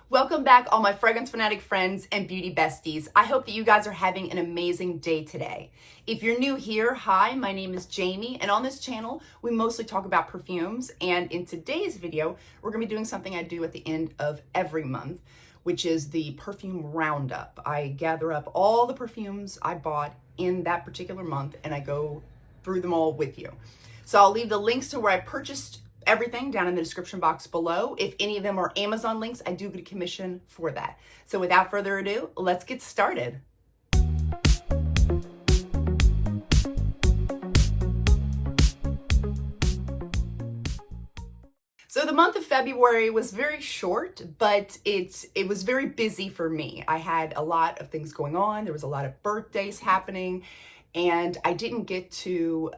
Welcome back, all my fragrance fanatic friends and beauty besties. I hope that you guys are having an amazing day today. If you're new here, hi, my name is Jamie, and on this channel, we mostly talk about perfumes. And in today's video, we're gonna be doing something I do at the end of every month, which is the perfume roundup. I gather up all the perfumes I bought in that particular month, and I go through them all with you. So I'll leave the links to where I purchased everything down in the description box below. If any of them are Amazon links, I do get a commission for that. So without further ado, let's get started. So the month of February was very short, but it was very busy for me. I had a lot of things going on. There was a lot of birthdays happening, and I didn't get to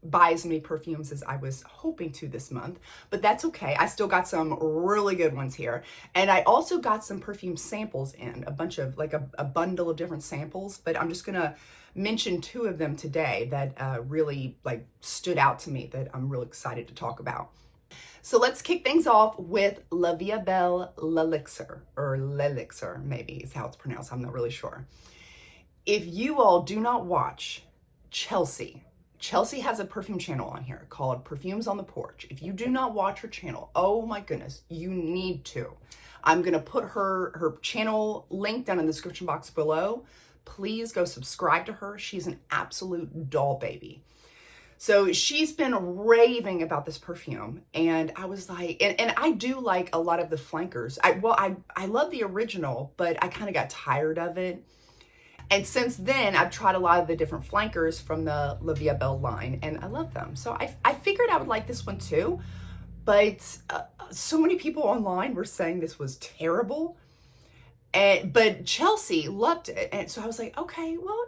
buy as many perfumes as I was hoping to this month, but that's okay. I still got some really good ones here. And I also got some perfume samples in, a bunch of, like a bundle of different samples, but I'm just gonna mention two of them today that really stood out to me that I'm really excited to talk about. So let's kick things off with La Vie Belle L'Elixir, or L'Elixir maybe is how it's pronounced, I'm not really sure. If you all do not watch Chelsea has a perfume channel on here called Perfumes on the Porch. If you do not watch her channel, oh my goodness, you need to. I'm gonna put her channel link down in the description box below. Please go subscribe to her. She's an absolute doll baby. So she's been raving about this perfume, and I was like, and I do like a lot of the flankers. I love the original, but I kind of got tired of it. And since then, I've tried a lot of the different flankers from the La Vie Belle line, and I love them. So I figured I would like this one too, but so many people online were saying this was terrible, but Chelsea loved it. And so I was like, okay, well,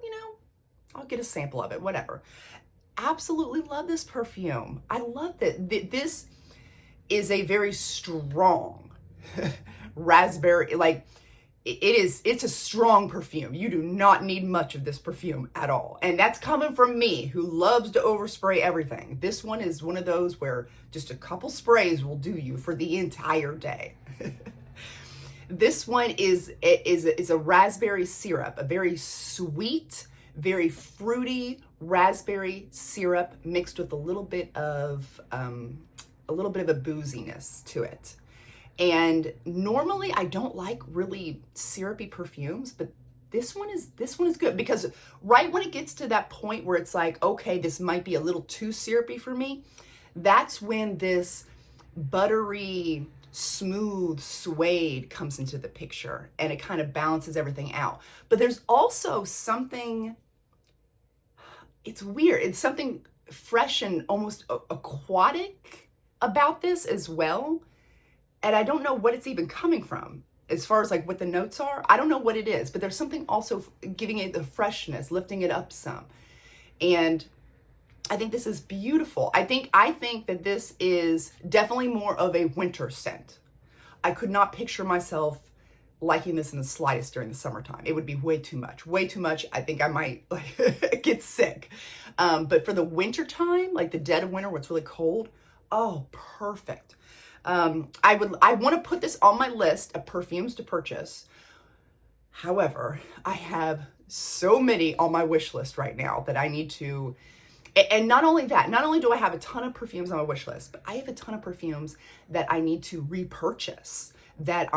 I'll get a sample of it, whatever. Absolutely love this perfume. I love it. This is a very strong raspberry, it's a strong perfume. You do not need much of this perfume at all. And that's coming from me, who loves to overspray everything. This one is one of those where just a couple sprays will do you for the entire day. This one is a raspberry syrup, a very sweet, very fruity raspberry syrup mixed with a little bit of a booziness to it. And normally I don't like really syrupy perfumes, but this one is good, because right when it gets to that point where it's like, okay, this might be a little too syrupy for me, that's when this buttery, smooth suede comes into the picture, and it kind of balances everything out. But there's also something, it's weird, it's something fresh and almost aquatic about this as well. And I don't know what it's even coming from as far as what the notes are. I don't know what it is, but there's something also giving it the freshness, lifting it up some. And I think this is beautiful. I think that this is definitely more of a winter scent. I could not picture myself liking this in the slightest during the summertime. It would be way too much, way too much. I think I might get sick. But for the winter time, like the dead of winter where it's really cold, oh, perfect. I want to put this on my list of perfumes to purchase. However, I have so many on my wish list right now that I need to, and not only that, not only do I have a ton of perfumes on my wish list, but I have a ton of perfumes that I need to repurchase, that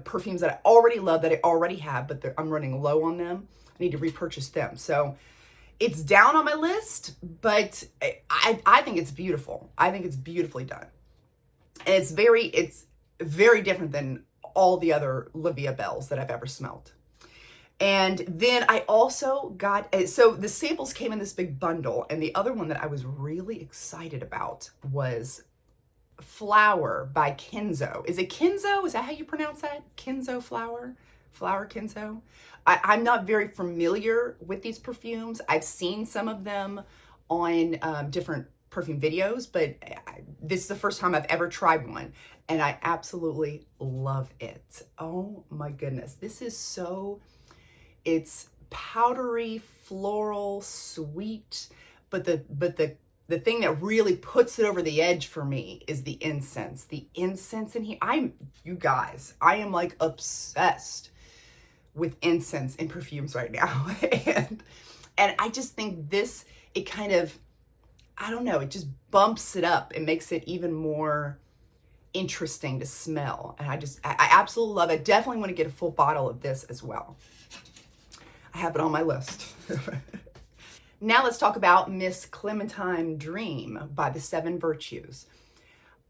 perfumes that I already love, that I already have, but I'm running low on them. I need to repurchase them. So it's down on my list, but I think it's beautiful. I think it's beautifully done. And it's very different than all the other La Vie Belles that I've ever smelled. And then I also got, so the samples came in this big bundle, and the other one that I was really excited about was Flower by Kenzo. Is it Kenzo? Is that how you pronounce that? Kenzo Flower? Flower Kenzo? I'm not very familiar with these perfumes. I've seen some of them on different perfume videos, but this is the first time I've ever tried one, and I absolutely love it. Oh my goodness. This is it's powdery, floral, sweet, but the the thing that really puts it over the edge for me is the incense. The incense in here, you guys, I am like obsessed with incense in perfumes right now. and I just think this, it kind of, I don't know, it just bumps it up. It makes it even more interesting to smell. And I absolutely love it. Definitely want to get a full bottle of this as well. I have it on my list. Now let's talk about Miss Clementine Dream by the 7 Virtues.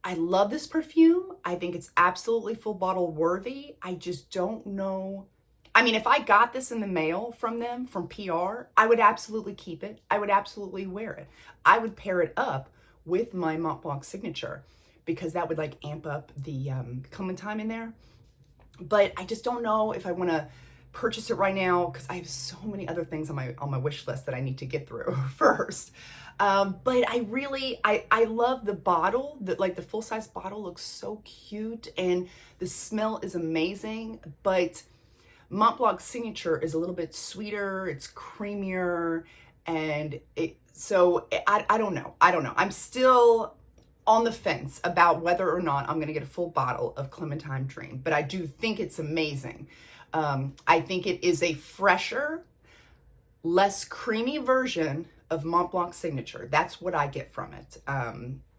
I love this perfume. I think it's absolutely full bottle worthy. I just don't know. I mean, if I got this in the mail from them, from PR, I would absolutely keep it. I would absolutely wear it. I would pair it up with my Mont Blanc signature because that would like amp up the Clementine in there. But I just don't know if I want to purchase it right now because I have so many other things on my wish list that I need to get through first. But I love the bottle. Like the full size bottle looks so cute and the smell is amazing. But Mont Blanc signature is a little bit sweeter. It's creamier, and I don't know. I'm still on the fence about whether or not I'm gonna get a full bottle of Clementine Dream, but I do think it's amazing. I think it is a fresher, less creamy version of Mont Blanc signature. That's what I get from it.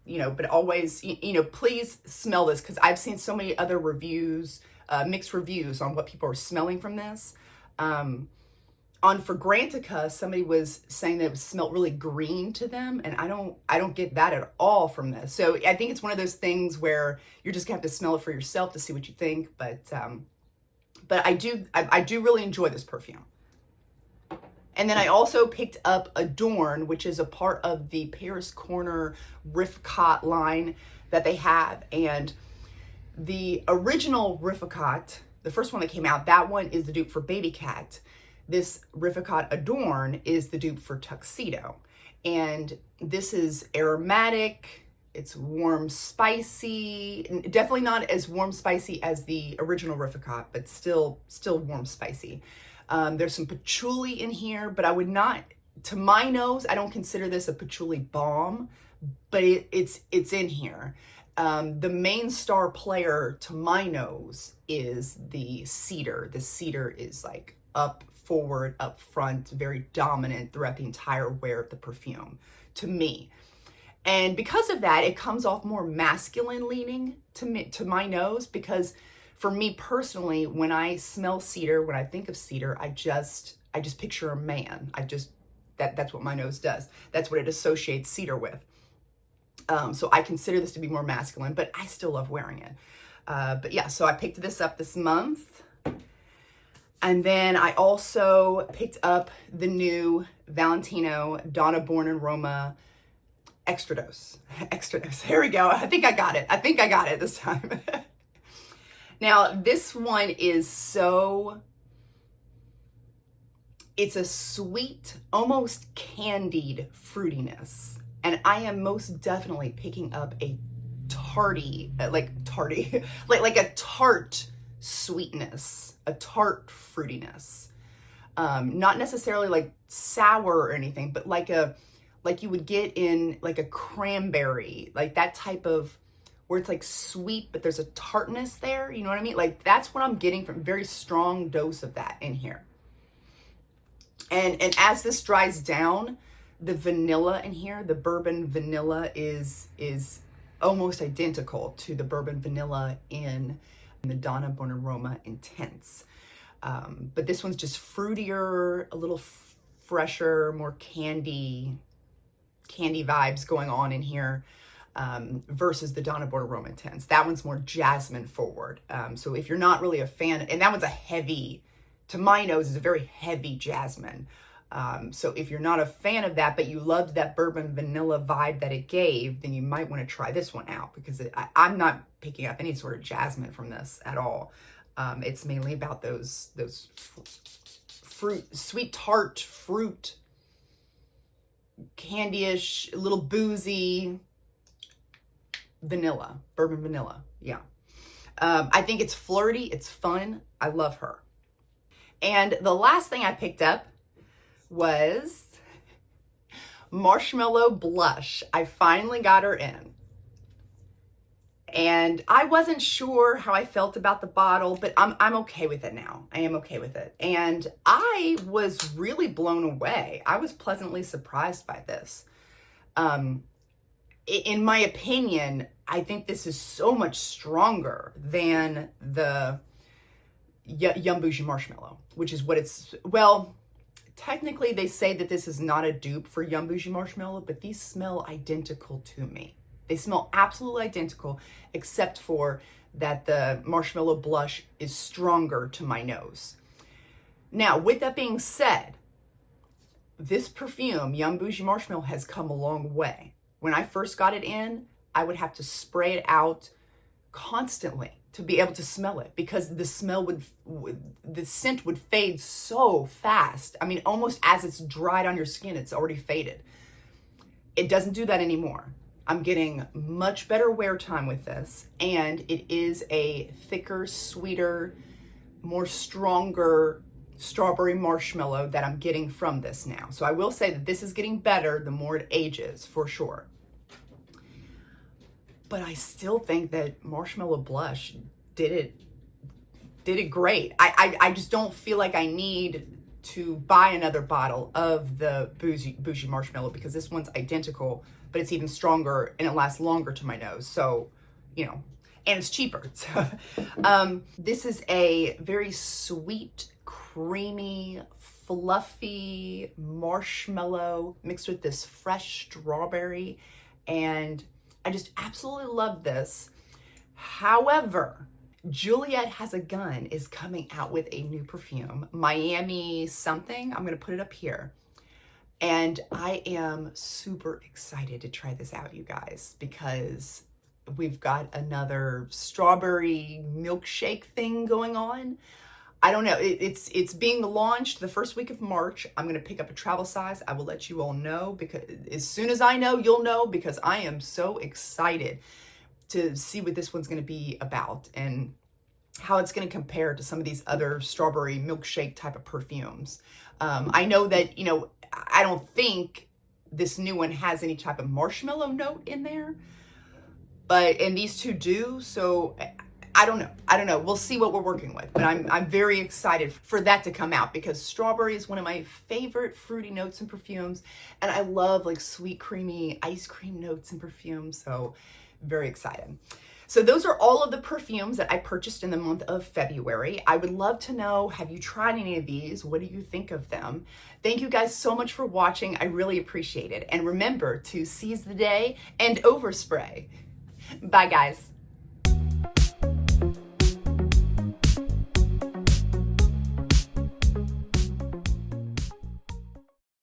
You know, but always, you know, please smell this because I've seen so many other reviews, mixed reviews on what people are smelling from this. On Fragrantica, somebody was saying that it smelled really green to them, and I don't get that at all from this. So I think it's one of those things where you're just gonna have to smell it for yourself to see what you think. But I do really enjoy this perfume. And then I also picked up Adorn, which is a part of the Paris Corner Rifaaqat line that they have. And the original Rifaaqat, the first one that came out, that one is the dupe for Baby Cat. This Rifaaqat Adorn is the dupe for Tuxedo. And this is aromatic. It's warm, spicy, definitely not as warm, spicy as the original Rifaaqat, but still warm, spicy. There's some patchouli in here, but I would not, to my nose, I don't consider this a patchouli bomb, but it's in here. The main star player to my nose is the cedar. The cedar is like up forward, up front, very dominant throughout the entire wear of the perfume, to me. And because of that, it comes off more masculine leaning to my nose, because for me personally, when I smell cedar, when I think of cedar, I just picture a man. That's what my nose does. That's what it associates cedar with. So I consider this to be more masculine, but I still love wearing it. But yeah, so I picked this up this month. And then I also picked up the new Valentino Donna Born in Roma extra dose. Here we go. I think I got it this time. Now, this one is it's a sweet, almost candied fruitiness. And I am most definitely picking up a like a tart sweetness, a tart fruitiness. Not necessarily like sour or anything, but like you would get in like a cranberry, like that type of, where it's like sweet, but there's a tartness there. You know what I mean? Like that's what I'm getting from, very strong dose of that in here. And as this dries down, the vanilla in here, the bourbon vanilla is almost identical to the bourbon vanilla in the Donna Born in Roma Intense. But this one's just fruitier, a little fresher, more candy vibes going on in here, versus the Donna Born in Roma Intense. That one's more jasmine forward. So if you're not really a fan, and that one's a heavy, to my nose, is a very heavy jasmine. So if you're not a fan of that, but you loved that bourbon vanilla vibe that it gave, then you might want to try this one out, because I'm not picking up any sort of jasmine from this at all. It's mainly about those fruit, sweet tart fruit, candyish, a little boozy vanilla, bourbon vanilla. Yeah. I think it's flirty. It's fun. I love her. And the last thing I picked up was Marshmallow Blush. I finally got her in. And I wasn't sure how I felt about the bottle, but I'm okay with it now. I am okay with it. And I was really blown away. I was pleasantly surprised by this. In my opinion, I think this is so much stronger than the Yum Bougie Marshmallow, which is what it's, well, technically they say that this is not a dupe for Yum Bougie Marshmallow, but these smell identical to me. They smell absolutely identical, except for that the Marshmallow Blush is stronger to my nose. Now, with that being said, this perfume, Yum Bougie Marshmallow, has come a long way. When I first got it in, I would have to spray it out constantly to be able to smell it, because the smell the scent would fade so fast. I mean, almost as it's dried on your skin, it's already faded. It doesn't do that anymore. I'm getting much better wear time with this, and it is a thicker, sweeter, more stronger strawberry marshmallow that I'm getting from this now. So I will say that this is getting better the more it ages, for sure. But I still think that Marshmallow Blush did it great. I just don't feel like I need to buy another bottle of the Bougie Marshmallow, because this one's identical, but it's even stronger and it lasts longer to my nose. So, you know, and it's cheaper. So, this is a very sweet, creamy, fluffy marshmallow mixed with this fresh strawberry, and I just absolutely love this. However, Juliet Has a Gun is coming out with a new perfume, Miami something. I'm gonna put it up here. And I am super excited to try this out, you guys, because we've got another strawberry milkshake thing going on. I don't know, it's being launched the first week of March. I'm gonna pick up a travel size. I will let you all know, because as soon as I know, you'll know, because I am so excited to see what this one's gonna be about and how it's gonna compare to some of these other strawberry milkshake type of perfumes. I know that, you know, I don't think this new one has any type of marshmallow note in there, and these two do, so I don't know. We'll see what we're working with, but I'm very excited for that to come out, because strawberry is one of my favorite fruity notes in perfumes, and I love like sweet, creamy ice cream notes in perfumes, so very excited. So those are all of the perfumes that I purchased in the month of February. I would love to know, have you tried any of these? What do you think of them? Thank you guys so much for watching. I really appreciate it. And remember to seize the day and overspray. Bye, guys.